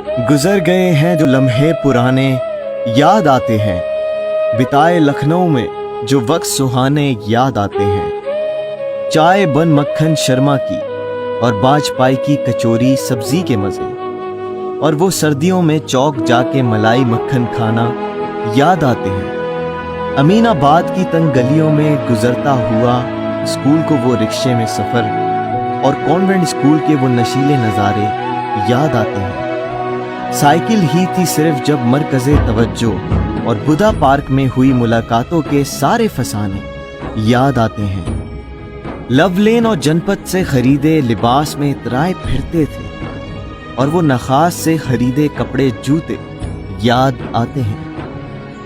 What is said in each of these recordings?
गुजर गए हैं जो लम्हे पुराने याद आते हैं, बिताए लखनऊ में जो वक्त सुहाने याद आते हैं। चाय बन मक्खन शर्मा की और बाजपाई की कचौरी सब्जी के मज़े, और वो सर्दियों में चौक जाके मलाई मक्खन खाना याद आते हैं। अमीनाबाद की तंग गलियों में गुजरता हुआ स्कूल को वो रिक्शे में सफ़र और कॉन्वेंट स्कूल के वो नशीले नज़ारे याद आते हैं। साइकिल ही थी सिर्फ जब मरकज़े तवज्जो और बुधा पार्क में हुई मुलाकातों के सारे फसाने याद आते हैं। लव लेन और जनपद से खरीदे लिबास में इतराए फिरते थे, और वो नखास से खरीदे कपड़े जूते याद आते हैं।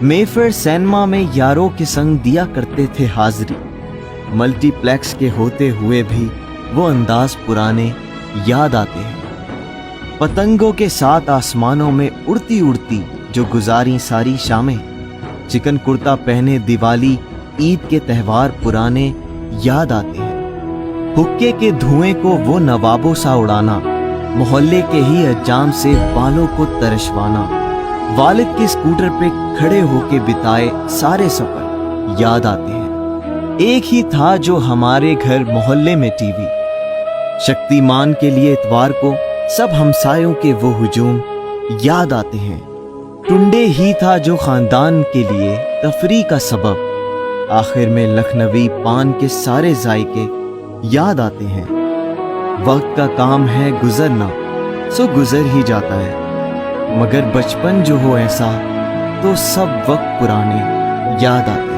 मेफेयर सिनेमा में यारों के संग दिया करते थे हाजिरी, मल्टीप्लेक्स के होते हुए भी वो अंदाज पुराने याद आते हैं। पतंगों के साथ आसमानों में उड़ती उड़ती जो गुजारी सारी शामें, चिकन कुर्ता पहने दिवाली ईद के त्यौहार पुराने याद आते हैं। हुक्के के धुएं को वो नवाबों सा उड़ाना, मोहल्ले के ही अज्जाम से बालों को तरशवाना, वालिद के स्कूटर पे खड़े होके बिताए सारे सफर याद आते हैं। एक ही था जो हमारे घर मोहल्ले में टीवी, शक्तिमान के लिए इतवार को सब हमसायों के वो हुजूम याद आते हैं। टुंडे ही था जो खानदान के लिए तफरी का सबब, आखिर में लखनवी पान के सारे जायके याद आते हैं। वक्त का काम है गुजरना, सो गुजर ही जाता है, मगर बचपन जो हो ऐसा तो सब वक्त पुराने याद आते हैं।